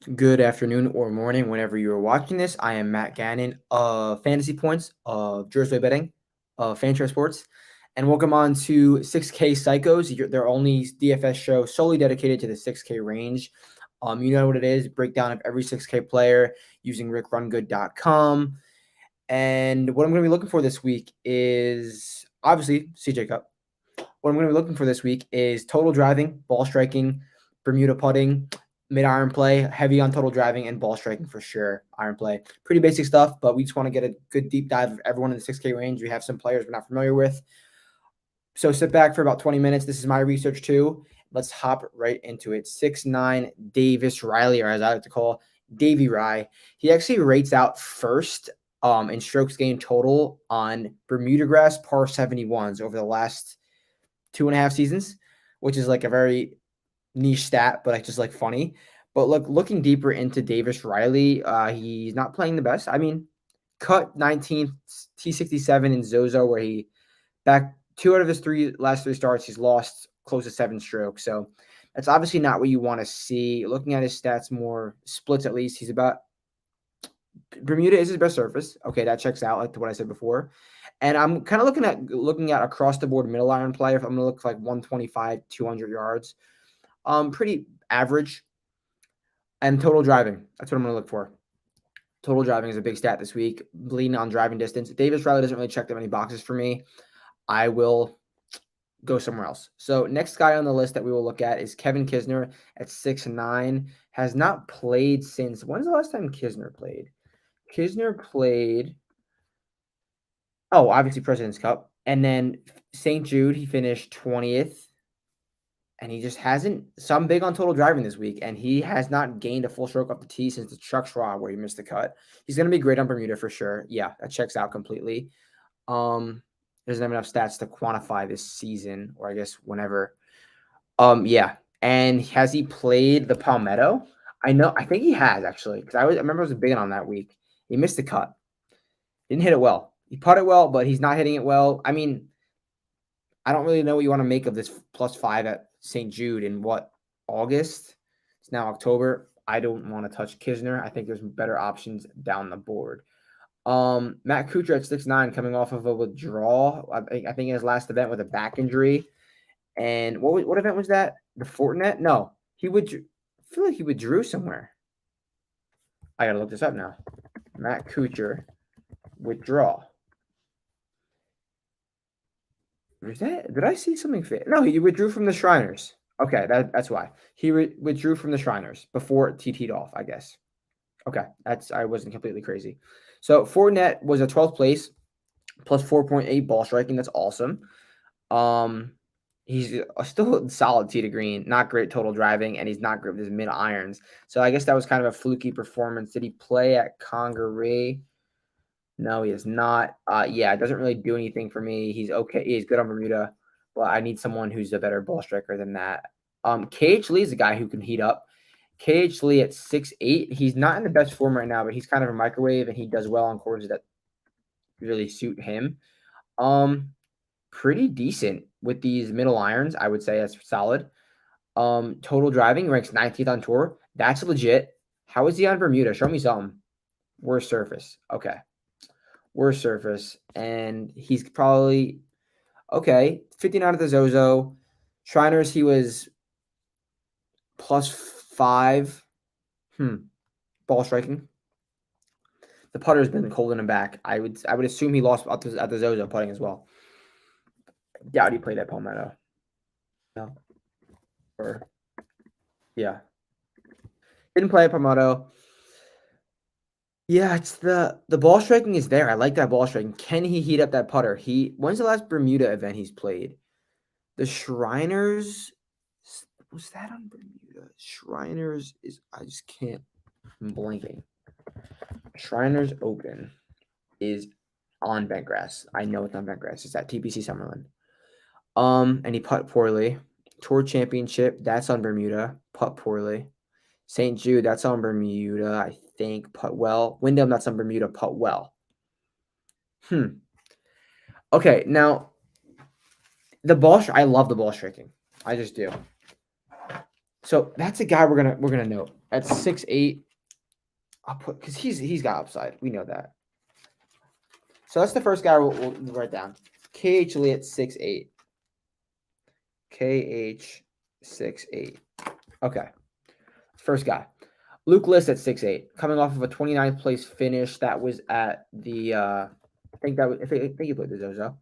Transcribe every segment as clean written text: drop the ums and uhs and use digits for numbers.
Good afternoon or morning, whenever you are watching this. I am Matt Gannon of Fantasy Points, of Jersey Betting, of Fanshare Sports, and welcome on to 6K Psychos, their only DFS show solely dedicated to the 6K range. You know what it is, breakdown of every 6K player using rickrungood.com. And what I'm going to be looking for this week is obviously CJ Cup. What I'm going to be looking for this week is total driving, ball striking, Bermuda putting, mid iron play, heavy on total driving, and ball striking for sure. Iron play. Pretty basic stuff, but we just want to get a good deep dive of everyone in the 6K range. We have some players we're not familiar with. So sit back for about 20 minutes. This is my research too. Let's hop right into it. 6'9 Davis Riley, or as I like to call Davy Rye. He actually rates out first in strokes gained total on Bermuda grass par 71s over the last 2.5 seasons, which is like a very niche stat, but I just like funny. But looking deeper into Davis Riley, he's not playing the best. I mean, cut 19th T67 in Zozo, where he back 2 out of his last three starts, he's lost close to 7 strokes. So that's obviously not what you want to see. Looking at his stats more, splits at least, he's about Bermuda is his best surface. Okay, that checks out like to what I said before. And I'm kind of looking at across the board middle iron play. If I'm gonna look like 125, 200 yards, pretty average. And total driving, that's what I'm gonna look for. Total driving is a big stat this week. Leaning on driving distance. Davis Riley doesn't really check that many boxes for me. I will go somewhere else. So next guy on the list that we will look at is Kevin Kisner at 6'9". Has not played since, when's the last time Kisner played? Kisner played, obviously President's Cup. And then St. Jude, he finished 20th. And he just hasn't, so I'm big on total driving this week, and he has not gained a full stroke off the tee since the Chuck Schwab where he missed the cut. He's going to be great on Bermuda for sure. Yeah, that checks out completely. Doesn't have enough stats to quantify this season, or I guess whenever. Yeah. And has he played the Palmetto? I think he has actually, because I remember I was big on that week. He missed the cut. Didn't hit it well. He putted well, but he's not hitting it well. I mean, I don't really know what you want to make of this +5 at St. Jude in August? It's now October. I don't want to touch Kisner. I think there's better options down the board. Matt Kuchar at 6'9", coming off of a withdrawal. I think in his last event with a back injury. And what event was that? The Fortinet? No, I feel like he withdrew somewhere. I gotta look this up now. Matt Kuchar withdraw. Did I see something fit? No, he withdrew from the Shriners. Okay, that's why. He withdrew from the Shriners before it TT'd off, I guess. Okay, I wasn't completely crazy. So Fournette was a 12th place, plus 4.8 ball striking. That's awesome. He's still solid tee to green, not great total driving, and he's not great with his mid irons. So I guess that was kind of a fluky performance. Did he play at Congaree? No, he is not. Yeah, it doesn't really do anything for me. He's okay. He's good on Bermuda, but I need someone who's a better ball striker than that. KH Lee is a guy who can heat up. KH Lee at 6'8". He's not in the best form right now, but he's kind of a microwave, and he does well on courses that really suit him. Pretty decent with these middle irons. I would say that's solid. Total driving ranks 19th on tour. That's legit. How is he on Bermuda? Show me something. Worst surface. Okay. Worst surface. And he's probably, okay, 59 at the Zozo. Shriners, he was +5. Ball striking. The putter's been holding him back. I would assume he lost at the Zozo putting as well. Doubt he played at Palmetto. No. Or yeah. Didn't play at Palmetto. Yeah, it's the ball striking is there. I like that ball striking. Can he heat up that putter? When's the last Bermuda event he's played? The Shriners, was that on Bermuda? Shriners is, I just can't, I'm blanking. Shriners Open is on bentgrass. I know it's on bentgrass. It's at TPC Summerlin. And he putt poorly. Tour Championship, that's on Bermuda. Putt poorly. St. Jude, that's on Bermuda. I think putt well. Wyndham, that's on Bermuda. Putt well. Okay, now I love the ball striking. I just do. So that's a guy we're gonna note. at 6'8". I'll put because he's got upside. We know that. So that's the first guy we'll write down. KH Lee at 6'8". KH 6'8". Okay. First guy. Luke List at 6'8", coming off of a 29th place finish. That was at the I think he played the Zozo,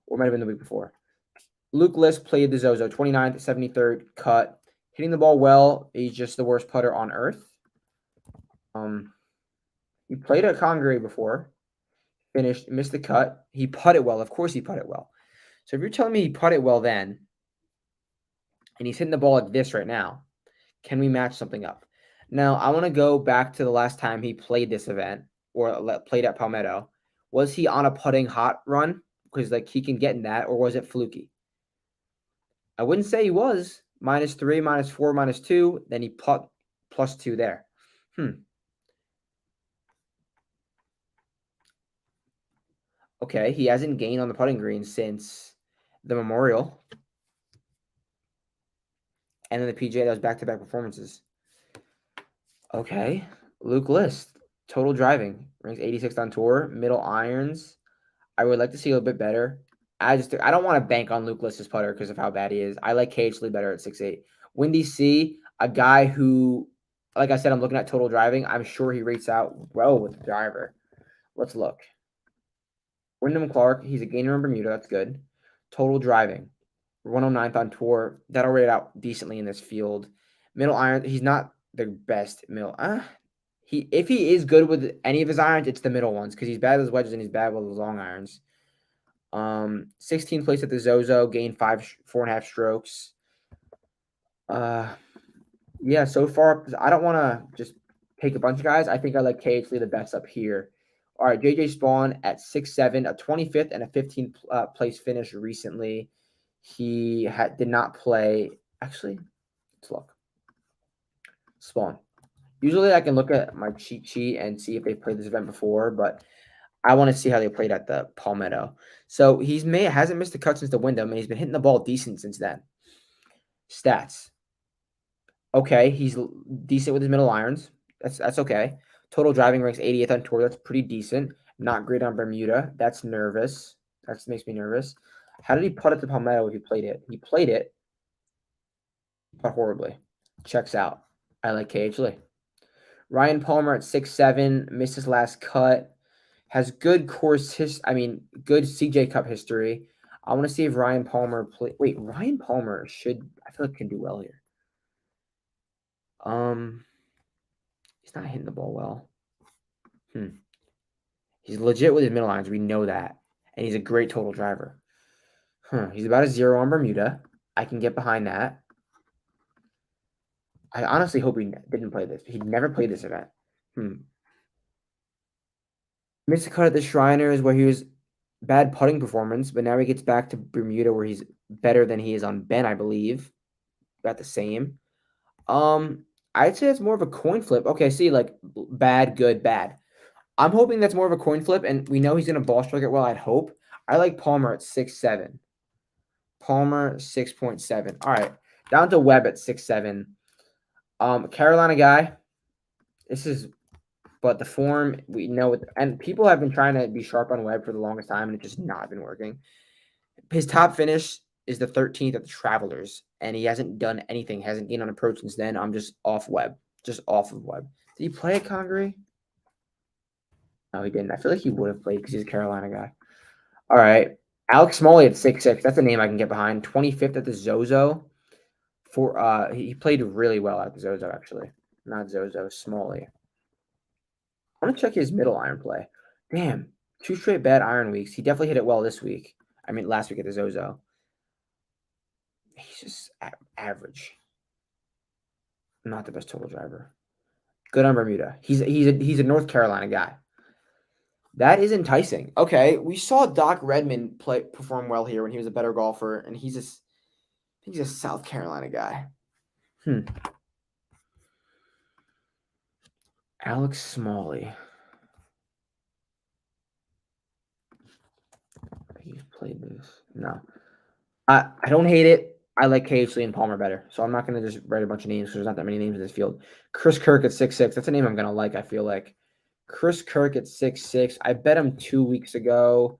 or might have been the week before. Luke List played the Zozo, 29th, 73rd cut, hitting the ball well. He's just the worst putter on earth. He played at Congaree before, finished, missed the cut. He putted well. Of course, he putted well. So if you're telling me he putted well then, and he's hitting the ball like this right now, can we match something up? Now, I want to go back to the last time he played this event or played at Palmetto. Was he on a putting hot run? Because like he can get in that, or was it fluky? I wouldn't say he was. -3, -4, -2. Then he put +2 there. Okay, he hasn't gained on the putting green since the Memorial. And then the PGA, that was back-to-back performances. Okay, Luke List, total driving, ranks 86th on tour, middle irons. I would like to see a little bit better. I don't want to bank on Luke List's putter because of how bad he is. I like KH Lee better at 6'8". Windy C, a guy who, like I said, I'm looking at total driving. I'm sure he rates out well with the driver. Let's look. Wyndham Clark, he's a gainer in Bermuda. That's good. Total driving, 109th on tour. That'll rate out decently in this field. Middle iron, he's not the best middle. If he is good with any of his irons, it's the middle ones because he's bad with his wedges and he's bad with his long irons. 16th place at the Zozo, gained 4.5 strokes. Yeah, so far I don't want to just take a bunch of guys. I think I like KH Lee the best up here. All right, JJ Spawn at 6'7", a 25th and a 15th place finish recently. He did not play. Actually, let's look. Spawn. Usually I can look at my cheat sheet and see if they played this event before, but I want to see how they played at the Palmetto. So hasn't missed a cut since the Wyndham, and he's been hitting the ball decent since then. Stats. Okay, he's decent with his middle irons. That's okay. Total driving ranks 80th on tour. That's pretty decent. Not great on Bermuda. That's nervous. That makes me nervous. How did he putt at the Palmetto if he played it? He played it, but horribly. Checks out. I like KH Lee. Ryan Palmer at 6'7", missed his last cut. Has good good CJ Cup history. I want to see if Ryan Palmer Ryan Palmer I feel like can do well here. He's not hitting the ball well. He's legit with his middle irons. We know that. And he's a great total driver. He's about a 0 on Bermuda. I can get behind that. I honestly hope he didn't play this. He never played this event. Missed a cut at the Shriners where he was bad putting performance, but now he gets back to Bermuda where he's better than he is on Ben, I believe. About the same. I'd say it's more of a coin flip. Okay, see, like bad, good, bad. I'm hoping that's more of a coin flip, and we know he's gonna ball strike it well. I'd hope. I like Palmer at 6'7". Palmer 6.7. All right, down to Webb at 6'7". Carolina guy. But the form we know, and people have been trying to be sharp on Webb for the longest time, and it's just not been working. His top finish is the 13th at the Travelers, and he hasn't done anything. Hasn't gained on approach since then. I'm just off Webb. Just off of Webb. Did he play at Congaree? No, he didn't. I feel like he would have played because he's a Carolina guy. All right. Alex Smalley at 6'6". That's a name I can get behind. 25th at the Zozo. He played really well at the Zozo, actually. Not Zozo, Smalley. I'm going to check his middle iron play. Damn. 2 straight bad iron weeks. He definitely hit it well this week. I mean, last week at the Zozo. He's just average. Not the best total driver. Good on Bermuda. He's a North Carolina guy. That is enticing. Okay, we saw Doc Redman perform well here when he was a better golfer, and he's a South Carolina guy. Alex Smalley. He's played this. No. I don't hate it. I like KH Lee and Palmer better, so I'm not going to just write a bunch of names because there's not that many names in this field. Chris Kirk at 6'6". That's a name I'm going to like, I feel like. Chris Kirk at 6'6". I bet him 2 weeks ago.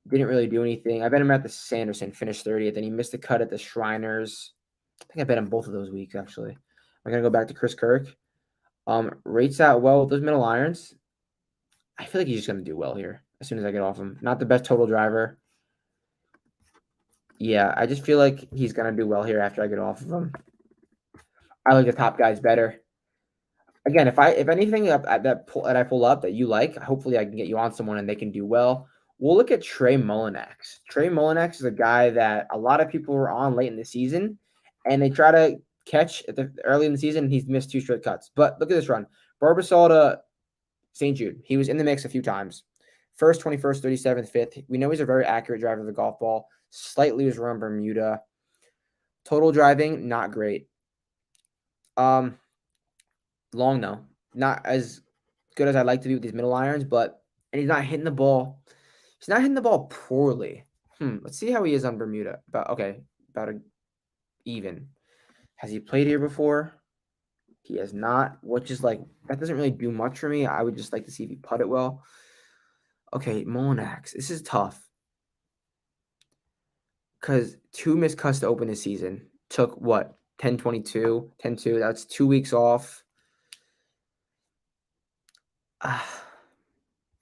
Didn't really do anything. I bet him at the Sanderson, finished 30th, and he missed the cut at the Shriners. I think I bet him both of those weeks, actually. I'm going to go back to Chris Kirk. Rates out well with those middle irons. I feel like he's just going to do well here as soon as I get off him. Not the best total driver. Yeah, I just feel like he's going to do well here after I get off of him. I like the top guys better. Again, if anything that I pull up that you like, hopefully I can get you on someone and they can do well. We'll look at Trey Mullinax. Trey Mullinax is a guy that a lot of people were on late in the season, and they try to catch early in the season, and he's missed 2 straight cuts. But look at this run. Barbasol to St. Jude. He was in the mix a few times. First, 21st, 37th, 5th. We know he's a very accurate driver of the golf ball. Slightly was around Bermuda. Total driving, not great. Long though. Not as good as I'd like to be with these middle irons, but and he's not hitting the ball. He's not hitting the ball poorly. Let's see how he is on Bermuda. About even. Has he played here before? He has not, which is like that doesn't really do much for me. I would just like to see if he putt it well. Okay, Molinax. This is tough. Because 2 missed cuts to open the season. Took what? 10-22, 10-2. That's 2 weeks off.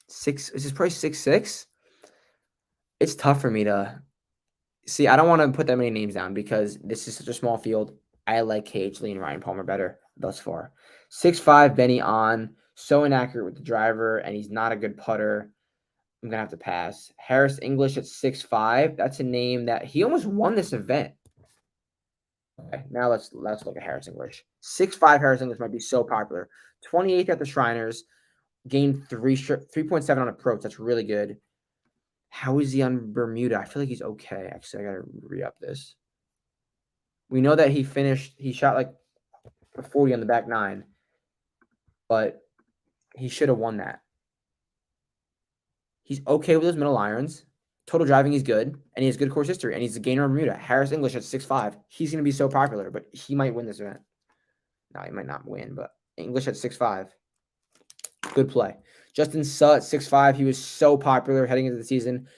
This is probably 6'6". It's tough for me to see. I don't want to put that many names down because this is such a small field. I like KH Lee and Ryan Palmer better thus far. 6'5", Benny on. So inaccurate with the driver, and he's not a good putter. I'm going to have to pass. Harris English at 6'5". That's a name that he almost won this event. Okay, now let's look at Harris English. 6'5" Harris English might be so popular. 28th at the Shriners. Gained 3.7 on approach. That's really good. How is he on Bermuda? I feel like he's okay. Actually, I got to re-up this. We know that he shot like a 40 on the back 9, but he should have won that. He's okay with those middle irons. Total driving, he's good, and he has good course history, and he's a gainer on Bermuda. Harris English at 6'5". He's going to be so popular, but he might win this event. No, he might not win, but English at 6'5". Good play. Justin Sutt, 6'5". He was so popular heading into the season.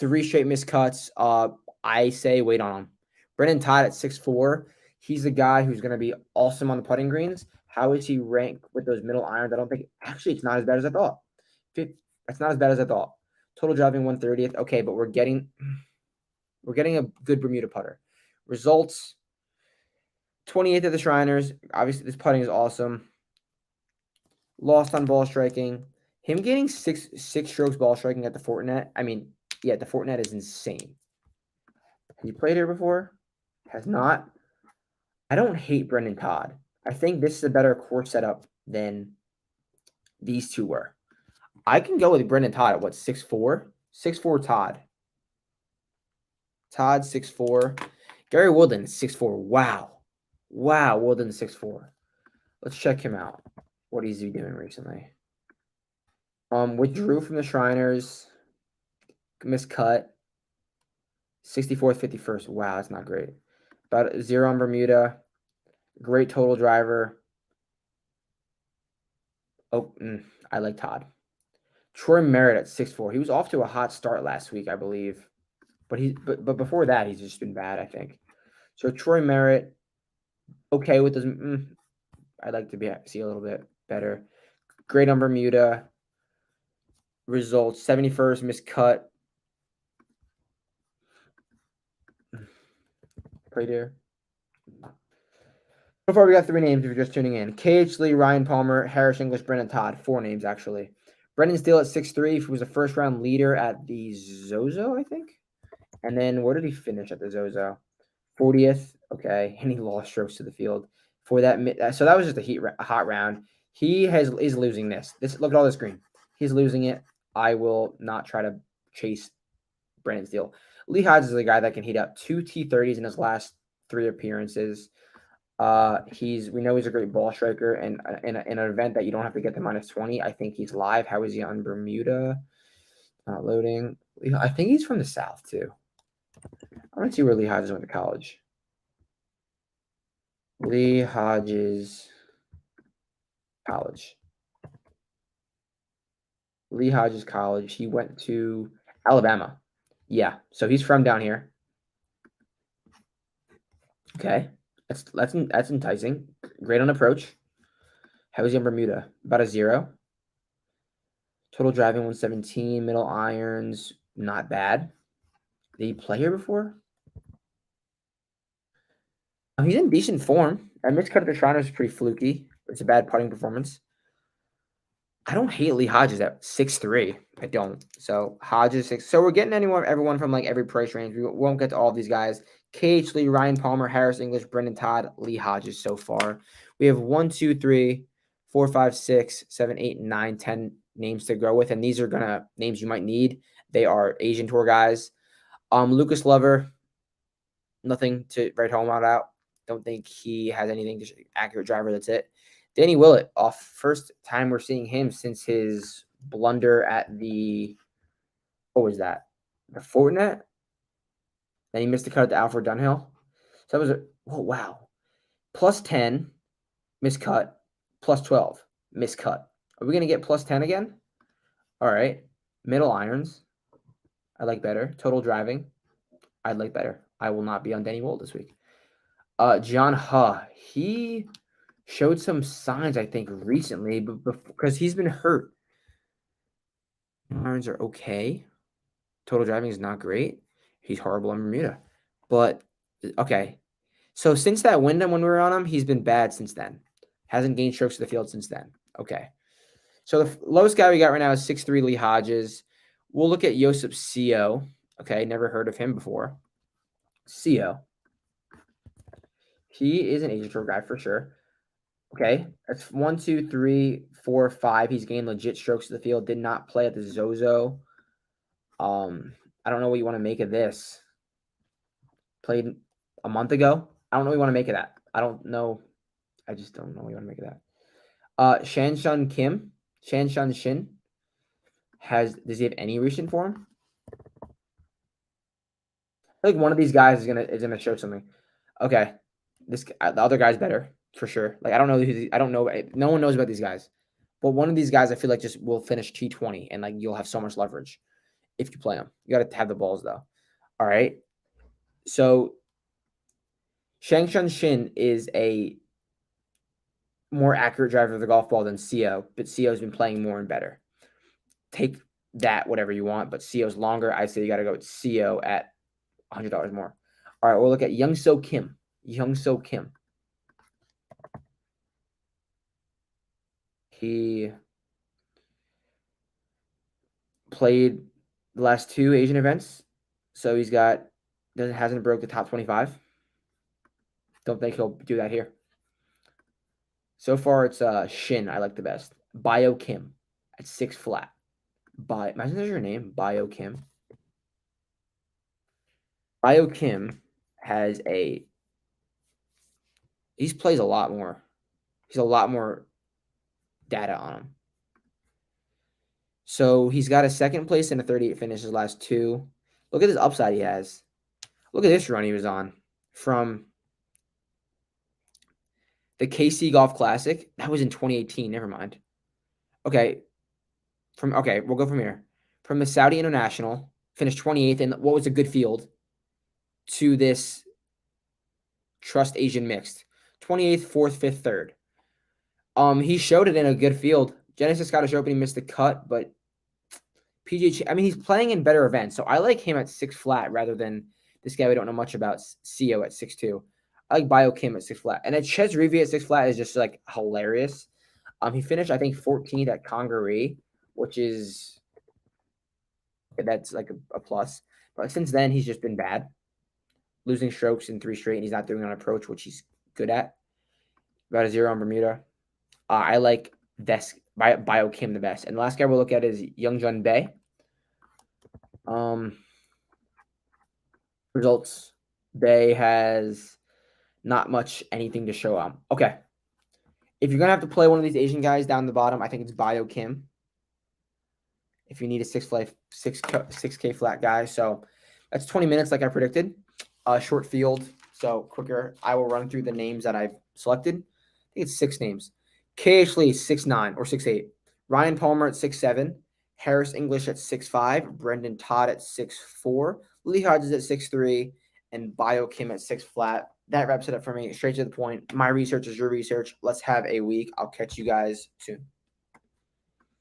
3 straight missed cuts. I say wait on him. Brendan Todd at 6'4". He's a guy who's going to be awesome on the putting greens. How is he ranked with those middle irons? I don't think – actually, it's not as bad as I thought. It's not as bad as I thought. Total driving 130th. Okay, but we're getting a good Bermuda putter. Results, 28th at the Shriners. Obviously, this putting is awesome. Lost on ball striking. Him getting six strokes ball striking at the Fortinet. I mean, yeah, the Fortinet is insane. Has he played here before? Has not. I don't hate Brendan Todd. I think this is a better course setup than these two were. I can go with Brendan Todd at what, 6'4"? 6'4" Todd. Todd 6'4". Gary Woodland 6'4". Wow. Woodland 6'4". Let's check him out. What is he doing recently? Withdrew from the Shriners. Miscut. 64th, 51st. Wow, that's not great. About 0 on Bermuda. Great total driver. Oh, I like Todd. Troy Merritt at 6'4". He was off to a hot start last week, I believe. But before that, he's just been bad, I think. So Troy Merritt, okay with this. I'd like to see a little bit better. Great on Bermuda. Results, 71st, miscut. Played here. So far, we got 3 names if you're just tuning in. KH Lee, Ryan Palmer, Harris English, Brendan Todd. 4 names, actually. Brendan Steele at 6'3". He was a first-round leader at the Zozo, I think. And then where did he finish at the Zozo? 40th. Okay, and he lost strokes to the field for that. So that was just a hot round. He is losing this. Look at all this green. He's losing it. I will not try to chase Brendan Steele. Lee Hodges is a guy that can heat up 2 T30s in his last 3 appearances. We know he's a great ball striker, and in an event that you don't have to get to -20, I think he's live. How is he on Bermuda? Not loading. I think he's from the South too. I want to see where Lee Hodges went to college. Lee Hodges College. Lee Hodges College. He went to Alabama. Yeah, so he's from down here. Okay, that's enticing. Great on approach. How is he in Bermuda? About a 0. Total driving 117. Middle irons, not bad. Did he play here before? Oh, he's in decent form. That mixed cut at the Toronto is pretty fluky. It's a bad putting performance. I don't hate Lee Hodges at 6'3". I don't. So Hodges 6. So we're getting everyone from like every price range. We won't get to all of these guys. KH Lee, Ryan Palmer, Harris English, Brendan Todd, Lee Hodges so far. We have 1, 2, 3, 4, 5, 6, 7, 8, 9, 10 names to go with. And these are gonna names you might need. They are Asian tour guys. Lucas Lover, nothing to write home about. Don't think he has anything. Just accurate driver. That's it. Danny Willett, off first time we're seeing him since his blunder at the what was that? The Fortinet. Then he missed the cut at the Alfred Dunhill. So that was wow. Plus 10, miscut. Plus 12, miscut. Are we gonna get plus 10 again? All right. Middle irons. I like better. Total driving. I'd like better. I will not be on Danny Willett this week. John Huh. He showed some signs, I think, recently, but because he's been hurt. Irons are okay. Total driving is not great. He's horrible in Bermuda. But okay. So since that Wyndham when we were on him, he's been bad since then. Hasn't gained strokes to the field since then. Okay. So the lowest guy we got right now is 6'3" Lee Hodges. We'll look at Josip Sio. Okay, never heard of him before. Sio. He is an Asian tour guy for sure. Okay, that's 1, 2, 3, 4, 5. He's gained legit strokes to the field. Did not play at the Zozo. I don't know what you want to make of this. Played a month ago. I don't know what you want to make of that. I don't know. I just don't know what you want to make of that. Shanshan Kim, Shanshan Shin. Does he have any recent form? I think one of these guys is gonna show something. Okay, the other guy's better for sure. Like I don't know I don't know. No one knows about these guys, but one of these guys I feel like just will finish T20 and like you'll have so much leverage if you play him. You got to have the balls though. All right. So Shangshan Shin is a more accurate driver of the golf ball than Sio, but Sio's been playing more and better. Take that whatever you want, but Sio's longer. I say you got to go with Sio at $100 more. All right, we'll look at Young So Kim. Young So Kim. He played the last 2 Asian events, so hasn't broke the top 25. Don't think he'll do that here. So far, it's Shin I like the best. Bio Kim at 6 flat. Imagine there's your name, Bio Kim. Bio Kim has he plays a lot more. He's a lot more data on him. So he's got a second place and a 38 finish his last 2. Look at this upside he has. Look at this run he was on from the KC Golf Classic. That was in 2018. Never mind. Okay. We'll go from here. From the Saudi International, finished 28th in what was a good field, to this Trust Asian Mixed. 28th, 4th, 5th, 3rd. He showed it in a good field. Genesis Scottish Open, he missed the cut, but PGA, I mean, he's playing in better events. So I like him at 6 flat rather than this guy we don't know much about, Sio at 6'2". I like Bio Kim at 6 flat. And at Chez Reavie at 6 flat is just like hilarious. He finished, I think, 14th at Congaree, which is that's like a plus. But since then, he's just been bad. Losing strokes in 3 straight, and he's not doing it on approach, which he's good at. About a 0 on Bermuda. I like Bio Kim the best. And the last guy we'll look at is Youngjun Bae. Results. Bae has not much anything to show on. Okay. If you're going to have to play one of these Asian guys down the bottom, I think it's Bio Kim. If you need a 6K flat guy. So that's 20 minutes like I predicted. Short field, so quicker. I will run through the names that I've selected. I think it's 6 names. KH Lee 6'9" or 6'8". Ryan Palmer at 6'7". Harris English at 6'5". Brendan Todd at 6'4". Lee Hodges at 6'3". And Bio Kim at 6 flat. That wraps it up for me. Straight to the point. My research is your research. Let's have a week. I'll catch you guys soon.